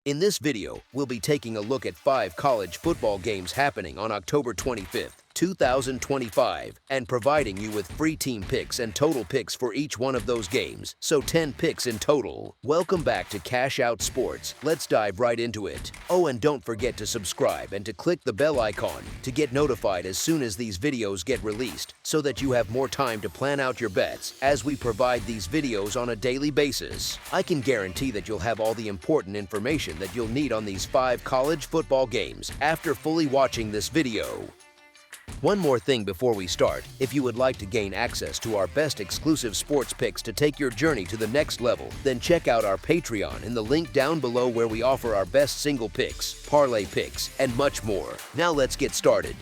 In this video, we'll be taking a look at 5 college football games happening on October 25th, 2025, and providing you with free team picks and total picks for each one of those games, so 10 picks in total. Welcome back to Cash Out Sports. Let's dive right into it. Oh, and don't forget to subscribe and to click the bell icon to get notified as soon as these videos get released, so that you have more time to plan out your bets as we provide these videos on a daily basis. I can guarantee that you'll have all the important information that you'll need on these 5 college football games after fully watching this video. One more thing before we start: if you would like to gain access to our best exclusive sports picks to take your journey to the next level, then check out our Patreon in the link down below, where we offer our best single picks, parlay picks, and much more. Now let's get started.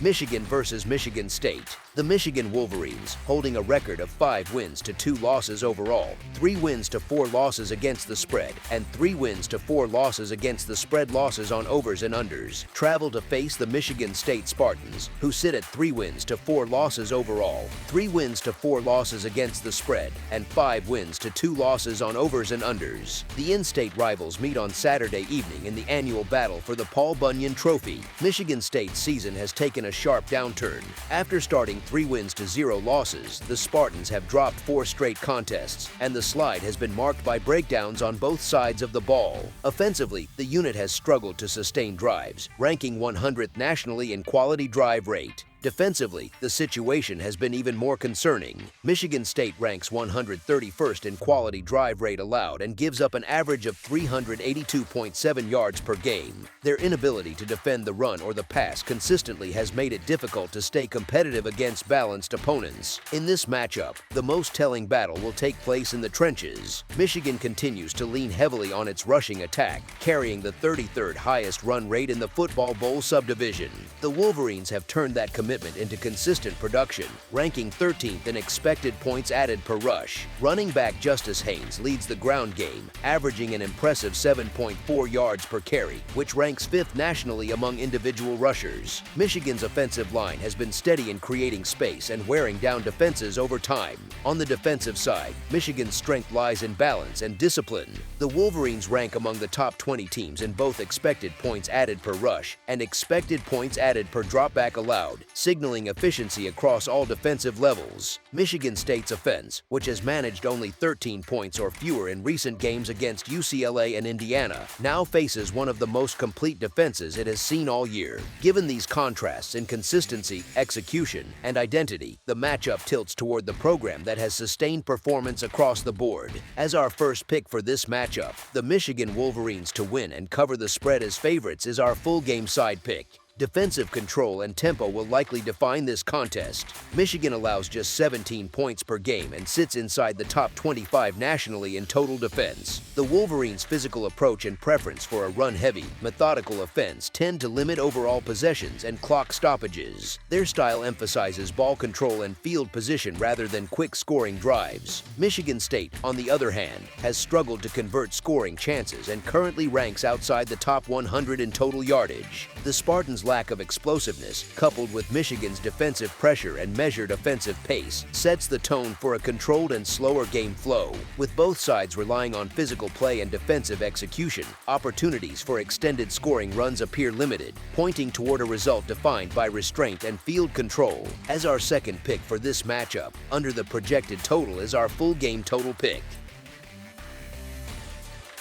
Michigan versus Michigan State. The Michigan Wolverines, holding a record of 5 wins to 2 losses overall, 3 wins to 4 losses against the spread, and 3 wins to 4 losses against the spread losses on overs and unders, travel to face the Michigan State Spartans, who sit at 3 wins to 4 losses overall, 3 wins to 4 losses against the spread, and 5 wins to 2 losses on overs and unders. The in-state rivals meet on Saturday evening in the annual battle for the Paul Bunyan Trophy. Michigan State's season has taken a sharp downturn. After starting 3 wins to 0 losses, the Spartans have dropped 4 straight contests, and the slide has been marked by breakdowns on both sides of the ball. Offensively, the unit has struggled to sustain drives, ranking 100th nationally in quality drive rate. Defensively, the situation has been even more concerning. Michigan State ranks 131st in quality drive rate allowed and gives up an average of 382.7 yards per game. Their inability to defend the run or the pass consistently has made it difficult to stay competitive against balanced opponents. In this matchup, the most telling battle will take place in the trenches. Michigan continues to lean heavily on its rushing attack, carrying the 33rd highest run rate in the Football Bowl subdivision. The Wolverines have turned that commitment into consistent production, ranking 13th in expected points added per rush. Running back Justice Haynes leads the ground game, averaging an impressive 7.4 yards per carry, which ranks 5th nationally among individual rushers. Michigan's offensive line has been steady in creating space and wearing down defenses over time. On the defensive side, Michigan's strength lies in balance and discipline. The Wolverines rank among the top 20 teams in both expected points added per rush and expected points added per dropback allowed, signaling efficiency across all defensive levels. Michigan State's offense, which has managed only 13 points or fewer in recent games against UCLA and Indiana, now faces one of the most complete defenses it has seen all year. Given these contrasts in consistency, execution, and identity, the matchup tilts toward the program that has sustained performance across the board. As our first pick for this matchup, the Michigan Wolverines to win and cover the spread as favorites is our full game side pick. Defensive control and tempo will likely define this contest. Michigan allows just 17 points per game and sits inside the top 25 nationally in total defense. The Wolverines' physical approach and preference for a run-heavy, methodical offense tend to limit overall possessions and clock stoppages. Their style emphasizes ball control and field position rather than quick scoring drives. Michigan State, on the other hand, has struggled to convert scoring chances and currently ranks outside the top 100 in total yardage. The Spartans' lack of explosiveness, coupled with Michigan's defensive pressure and measured offensive pace, sets the tone for a controlled and slower game flow. With both sides relying on physical play and defensive execution, opportunities for extended scoring runs appear limited, pointing toward a result defined by restraint and field control. As our second pick for this matchup, under the projected total is our full game total pick.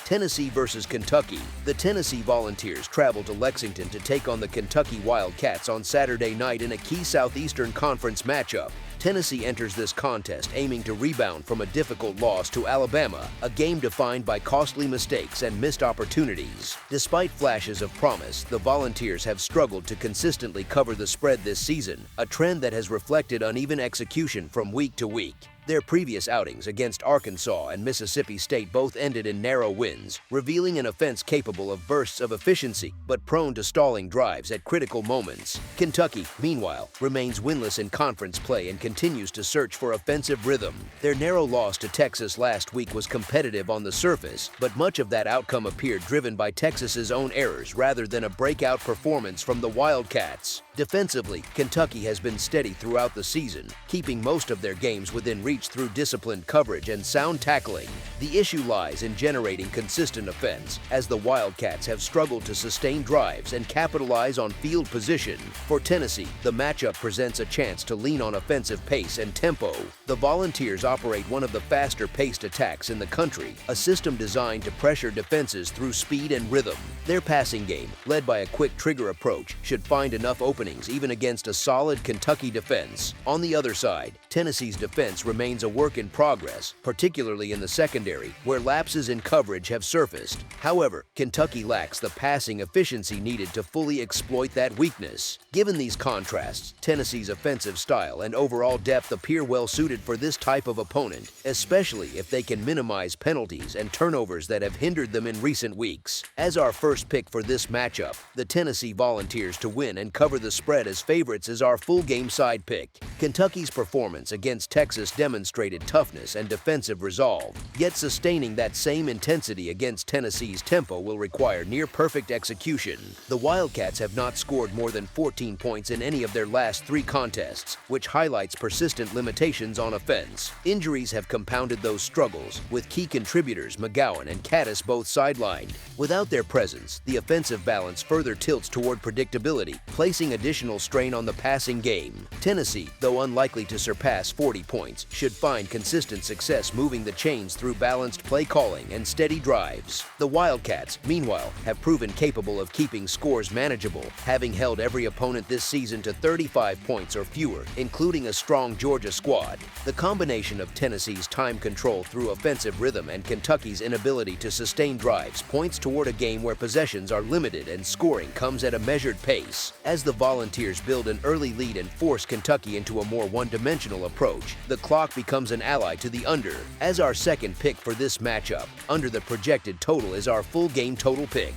Tennessee versus Kentucky. The Tennessee Volunteers travel to Lexington to take on the Kentucky Wildcats on Saturday night in a key Southeastern Conference matchup. Tennessee enters this contest aiming to rebound from a difficult loss to Alabama, a game defined by costly mistakes and missed opportunities. Despite flashes of promise, the Volunteers have struggled to consistently cover the spread this season, a trend that has reflected uneven execution from week to week. Their previous outings against Arkansas and Mississippi State both ended in narrow wins, revealing an offense capable of bursts of efficiency but prone to stalling drives at critical moments. Kentucky, meanwhile, remains winless in conference play and continues to search for offensive rhythm. Their narrow loss to Texas last week was competitive on the surface, but much of that outcome appeared driven by Texas's own errors rather than a breakout performance from the Wildcats. Defensively, Kentucky has been steady throughout the season, keeping most of their games within reach through disciplined coverage and sound tackling. The issue lies in generating consistent offense, as the Wildcats have struggled to sustain drives and capitalize on field position. For Tennessee, the matchup presents a chance to lean on offensive pace and tempo. The Volunteers operate one of the faster-paced attacks in the country, a system designed to pressure defenses through speed and rhythm. Their passing game, led by a quick trigger approach, should find enough openings even against a solid Kentucky defense. On the other side, Tennessee's defense remains a work in progress, particularly in the secondary, where lapses in coverage have surfaced. However, Kentucky lacks the passing efficiency needed to fully exploit that weakness. Given these contrasts, Tennessee's offensive style and overall depth appear well suited for this type of opponent, especially if they can minimize penalties and turnovers that have hindered them in recent weeks. As our first pick for this matchup, the Tennessee Volunteers to win and cover the spread as favorites is our full game side pick. Kentucky's performance against Texas demonstrated toughness and defensive resolve, yet sustaining that same intensity against Tennessee's tempo will require near-perfect execution. The Wildcats have not scored more than 14 points in any of their last 3 contests, which highlights persistent limitations on offense. Injuries have compounded those struggles, with key contributors McGowan and Caddis both sidelined. Without their presence, the offensive balance further tilts toward predictability, placing additional strain on the passing game. Tennessee, though unlikely to surpass 40 points, should find consistent success moving the chains through balanced play calling and steady drives. The Wildcats, meanwhile, have proven capable of keeping scores manageable, having held every opponent this season to 35 points or fewer, including a strong Georgia squad. The combination of Tennessee's time control through offensive rhythm and Kentucky's inability to sustain drives points toward a game where possessions are limited and scoring comes at a measured pace. As the Volunteers build an early lead and force Kentucky into a more one-dimensional approach, the clock becomes an ally to the under. As our second pick for this matchup, under the projected total is our full game total pick.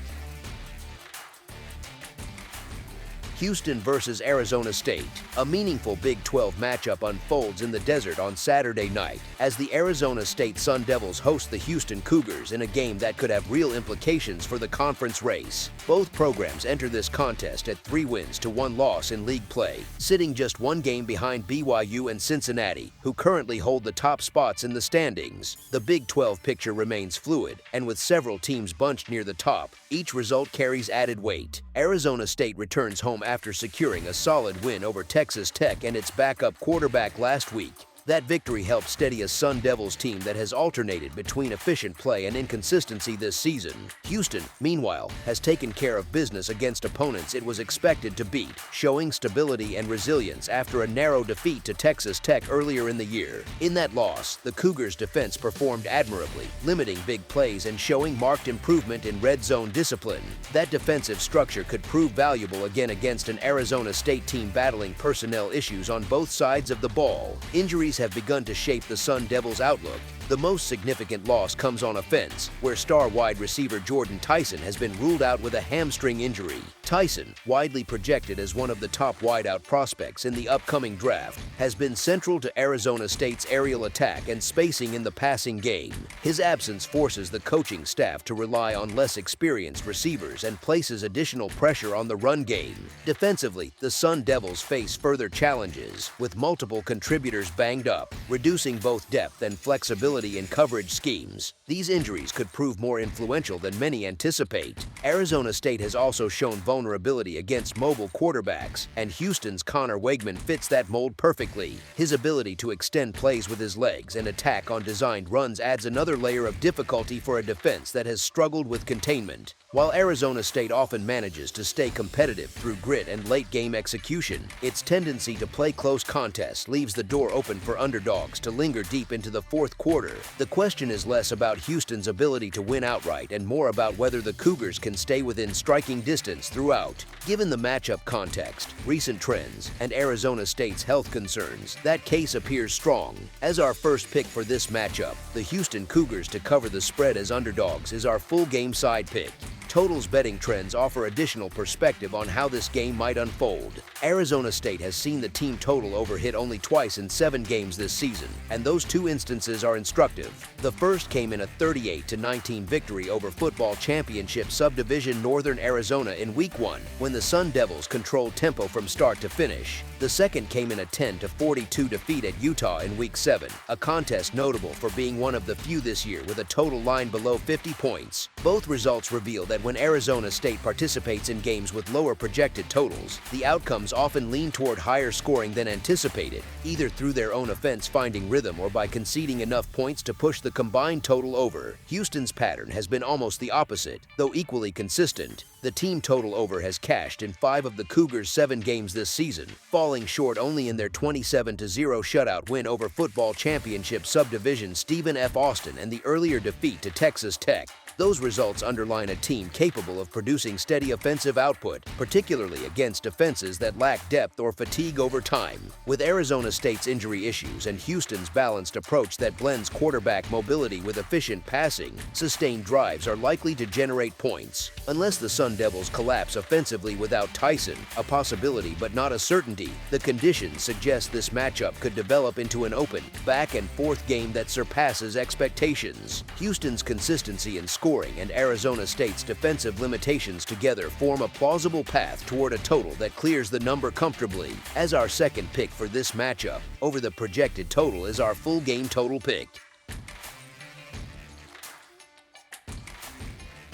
Houston versus Arizona State. A meaningful Big 12 matchup unfolds in the desert on Saturday night as the Arizona State Sun Devils host the Houston Cougars in a game that could have real implications for the conference race. Both programs enter this contest at 3 wins to 1 loss in league play, sitting just 1 game behind BYU and Cincinnati, who currently hold the top spots in the standings. The Big 12 picture remains fluid, and with several teams bunched near the top, each result carries added weight. Arizona State returns home after securing a solid win over Texas Tech and its backup quarterback last week. That victory helped steady a Sun Devils team that has alternated between efficient play and inconsistency this season. Houston, meanwhile, has taken care of business against opponents it was expected to beat, showing stability and resilience after a narrow defeat to Texas Tech earlier in the year. In that loss, the Cougars' defense performed admirably, limiting big plays and showing marked improvement in red zone discipline. That defensive structure could prove valuable again against an Arizona State team battling personnel issues on both sides of the ball. Injuries have begun to shape the Sun Devils' outlook. The most significant loss comes on offense, where star wide receiver Jordan Tyson has been ruled out with a hamstring injury. Tyson, widely projected as one of the top wideout prospects in the upcoming draft, has been central to Arizona State's aerial attack and spacing in the passing game. His absence forces the coaching staff to rely on less experienced receivers and places additional pressure on the run game. Defensively, the Sun Devils face further challenges, with multiple contributors banged up, reducing both depth and flexibility in coverage schemes. These injuries could prove more influential than many anticipate. Arizona State has also shown vulnerability against mobile quarterbacks, and Houston's Connor Wegman fits that mold perfectly. His ability to extend plays with his legs and attack on designed runs adds another layer of difficulty for a defense that has struggled with containment. While Arizona State often manages to stay competitive through grit and late-game execution, its tendency to play close contests leaves the door open for underdogs to linger deep into the fourth quarter. The question is less about Houston's ability to win outright and more about whether the Cougars can stay within striking distance throughout. Given the matchup context, recent trends, and Arizona State's health concerns, that case appears strong. As our first pick for this matchup, the Houston Cougars to cover the spread as underdogs is our full game side pick. Totals betting trends offer additional perspective on how this game might unfold. Arizona State has seen the team total over hit only twice in 7 games this season, and those 2 instances are instructive. The first came in a 38-19 victory over football championship subdivision Northern Arizona in Week 1, when the Sun Devils controlled tempo from start to finish. The second came in a 10-42 defeat at Utah in Week 7, a contest notable for being one of the few this year with a total line below 50 points. Both results reveal that when Arizona State participates in games with lower projected totals, the outcomes often lean toward higher scoring than anticipated, either through their own offense finding rhythm or by conceding enough points to push the combined total over. Houston's pattern has been almost the opposite, though equally consistent. The team total over has cashed in 5 of the Cougars' 7 games this season, falling short only in their 27-0 shutout win over football championship subdivision Stephen F. Austin and the earlier defeat to Texas Tech. Those results underline a team capable of producing steady offensive output, particularly against defenses that lack depth or fatigue over time. With Arizona State's injury issues and Houston's balanced approach that blends quarterback mobility with efficient passing, sustained drives are likely to generate points. Unless the Sun Devils collapse offensively without Tyson, a possibility but not a certainty, the conditions suggest this matchup could develop into an open, back-and-forth game that surpasses expectations. Houston's consistency in scoring and Arizona State's defensive limitations together form a plausible path toward a total that clears the number comfortably. As our second pick for this matchup, over the projected total is our full game total pick.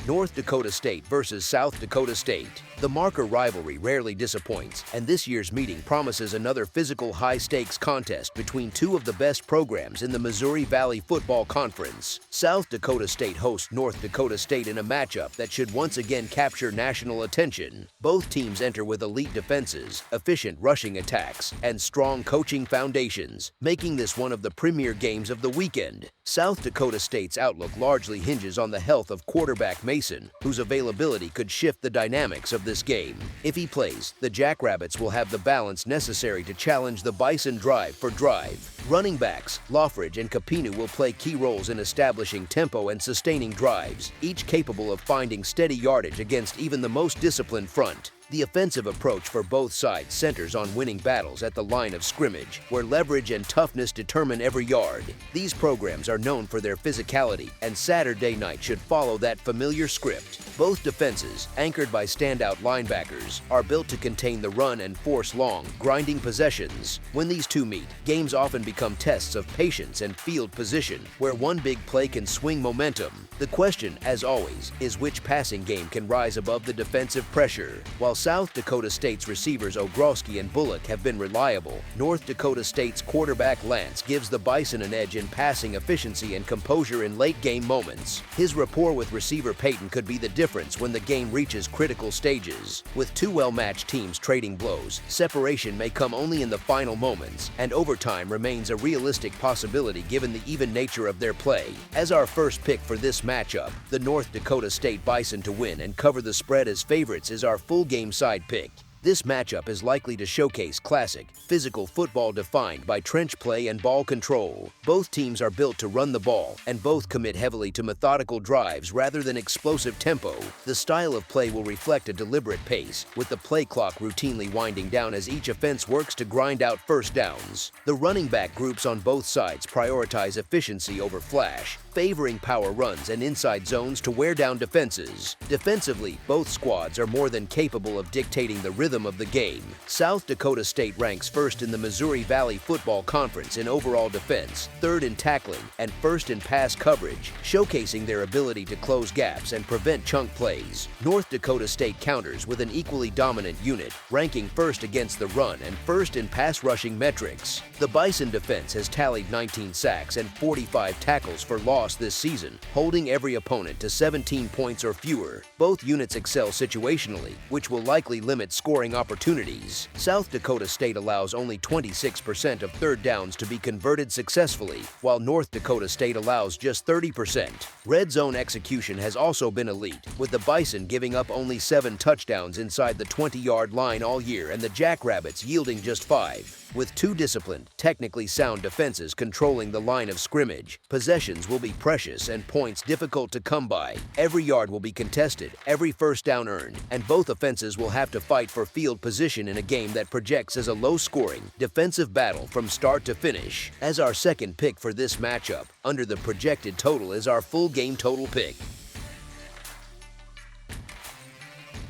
North Dakota State versus South Dakota State. The marker rivalry rarely disappoints, and this year's meeting promises another physical high-stakes contest between 2 of the best programs in the Missouri Valley Football Conference. South Dakota State hosts North Dakota State in a matchup that should once again capture national attention. Both teams enter with elite defenses, efficient rushing attacks, and strong coaching foundations, making this one of the premier games of the weekend. South Dakota State's outlook largely hinges on the health of quarterback Mason, whose availability could shift the dynamics of this game. If he plays, the Jackrabbits will have the balance necessary to challenge the Bison drive for drive. Running backs, Loffridge and Capinu will play key roles in establishing tempo and sustaining drives, each capable of finding steady yardage against even the most disciplined front. The offensive approach for both sides centers on winning battles at the line of scrimmage, where leverage and toughness determine every yard. These programs are known for their physicality, and Saturday night should follow that familiar script. Both defenses, anchored by standout linebackers, are built to contain the run and force long, grinding possessions. When these two meet, games often become tests of patience and field position, where one big play can swing momentum. The question, as always, is which passing game can rise above the defensive pressure. While South Dakota State's receivers Ogrowski and Bullock have been reliable, North Dakota State's quarterback Lance gives the Bison an edge in passing efficiency and composure in late-game moments. His rapport with receiver Peyton could be the difference when the game reaches critical stages. With 2 well-matched teams trading blows, separation may come only in the final moments, and overtime remains a realistic possibility given the even nature of their play. As our first pick for this matchup, the North Dakota State Bison to win and cover the spread as favorites is our full game side pick. This matchup is likely to showcase classic, physical football defined by trench play and ball control. Both teams are built to run the ball, and both commit heavily to methodical drives rather than explosive tempo. The style of play will reflect a deliberate pace, with the play clock routinely winding down as each offense works to grind out first downs. The running back groups on both sides prioritize efficiency over flash, favoring power runs and inside zones to wear down defenses. Defensively, both squads are more than capable of dictating the rhythm of the game. South Dakota State ranks first in the Missouri Valley Football Conference in overall defense, third in tackling, and first in pass coverage, showcasing their ability to close gaps and prevent chunk plays. North Dakota State counters with an equally dominant unit, ranking first against the run and first in pass rushing metrics. The Bison defense has tallied 19 sacks and 45 tackles for loss this season, holding every opponent to 17 points or fewer. Both units excel situationally, which will likely limit scoring opportunities. South Dakota State allows only 26% of third downs to be converted successfully, while North Dakota State allows just 30%. Red zone execution has also been elite, with the Bison giving up only 7 touchdowns inside the 20-yard line all year and the Jackrabbits yielding just 5. With two disciplined, technically sound defenses controlling the line of scrimmage, possessions will be precious and points difficult to come by. Every yard will be contested, every first down earned, and both offenses will have to fight for field position in a game that projects as a low-scoring, defensive battle from start to finish. As our second pick for this matchup, under the projected total is our full game total pick.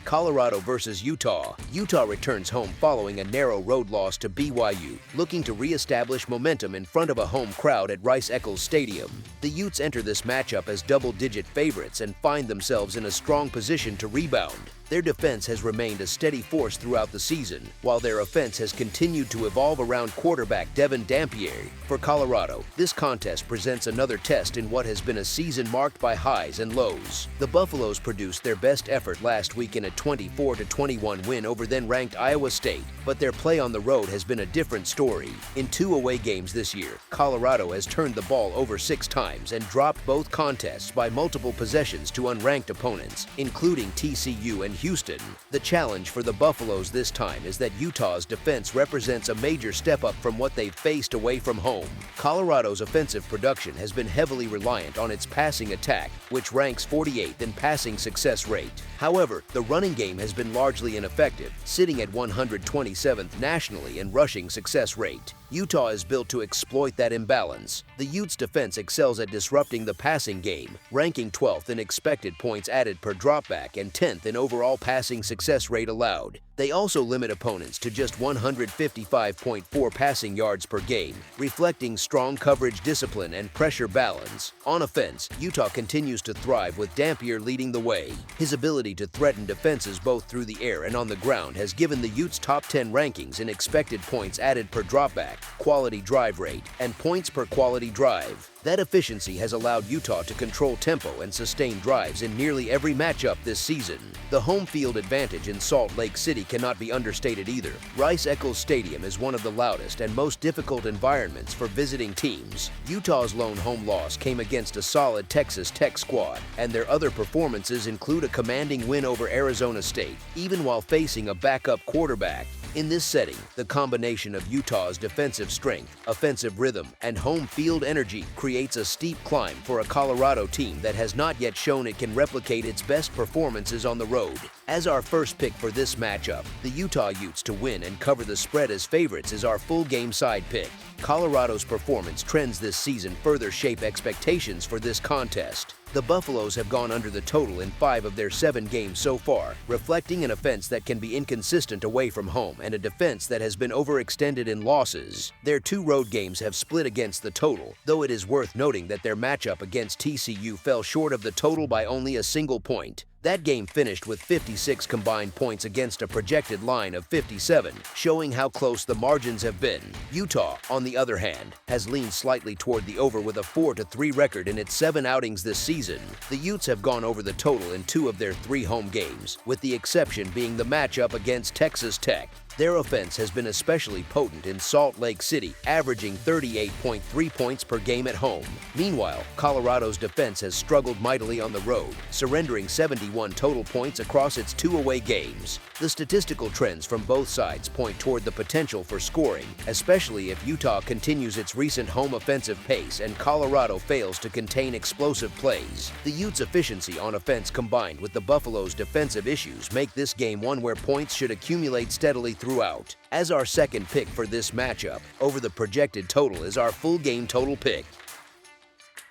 Colorado versus Utah. Utah returns home following a narrow road loss to BYU, looking to re-establish momentum in front of a home crowd at Rice-Eccles Stadium. The Utes enter this matchup as double-digit favorites and find themselves in a strong position to rebound. Their defense has remained a steady force throughout the season, while their offense has continued to evolve around quarterback Devin Dampier. For Colorado, this contest presents another test in what has been a season marked by highs and lows. The Buffaloes produced their best effort last week in a 24-21 win over then-ranked Iowa State, but their play on the road has been a different story. In 2 away games this year, Colorado has turned the ball over 6 times and dropped both contests by multiple possessions to unranked opponents, including TCU and Houston. The challenge for the Buffaloes this time is that Utah's defense represents a major step up from what they've faced away from home. Colorado's offensive production has been heavily reliant on its passing attack, which ranks 48th in passing success rate. However, the running game has been largely ineffective, sitting at 127th nationally in rushing success rate. Utah is built to exploit that imbalance. The Utes' defense excels at disrupting the passing game, ranking 12th in expected points added per dropback and 10th in overall passing success rate allowed. They also limit opponents to just 155.4 passing yards per game, reflecting strong coverage discipline and pressure balance. On offense, Utah continues to thrive with Dampier leading the way. His ability to threaten defenses both through the air and on the ground has given the Utes top 10 rankings in expected points added per dropback, quality drive rate, and points per quality drive. That efficiency has allowed Utah to control tempo and sustain drives in nearly every matchup this season. The home field advantage in Salt Lake City cannot be understated either. Rice-Eccles Stadium is one of the loudest and most difficult environments for visiting teams. Utah's lone home loss came against a solid Texas Tech squad, and their other performances include a commanding win over Arizona State, even while facing a backup quarterback. In this setting, the combination of Utah's defensive strength, offensive rhythm, and home field energy creates a steep climb for a Colorado team that has not yet shown it can replicate its best performances on the road. As our first pick for this matchup, the Utah Utes to win and cover the spread as favorites is our full game side pick. Colorado's performance trends this season further shape expectations for this contest. The Buffaloes have gone under the total in 5 of their 7 games so far, reflecting an offense that can be inconsistent away from home and a defense that has been overextended in losses. Their 2 road games have split against the total, though it is worth noting that their matchup against TCU fell short of the total by only a single point. That game finished with 56 combined points against a projected line of 57, showing how close the margins have been. Utah, on the other hand, has leaned slightly toward the over with a 4-3 record in its 7 outings this season. The Utes have gone over the total in 2 of their 3 home games, with the exception being the matchup against Texas Tech. Their offense has been especially potent in Salt Lake City, averaging 38.3 points per game at home. Meanwhile, Colorado's defense has struggled mightily on the road, surrendering 71 total points across its 2 away games. The statistical trends from both sides point toward the potential for scoring, especially if Utah continues its recent home offensive pace and Colorado fails to contain explosive plays. The Utes' efficiency on offense combined with the Buffaloes' defensive issues make this game one where points should accumulate steadily throughout. As our second pick for this matchup, over the projected total is our full game total pick.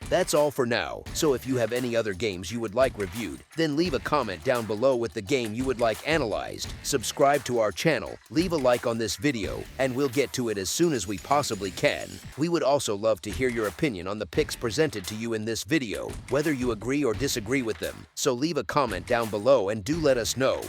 That's all for now, so if you have any other games you would like reviewed, then leave a comment down below with the game you would like analyzed, subscribe to our channel, leave a like on this video, and we'll get to it as soon as we possibly can. We would also love to hear your opinion on the picks presented to you in this video, whether you agree or disagree with them, so leave a comment down below and do let us know.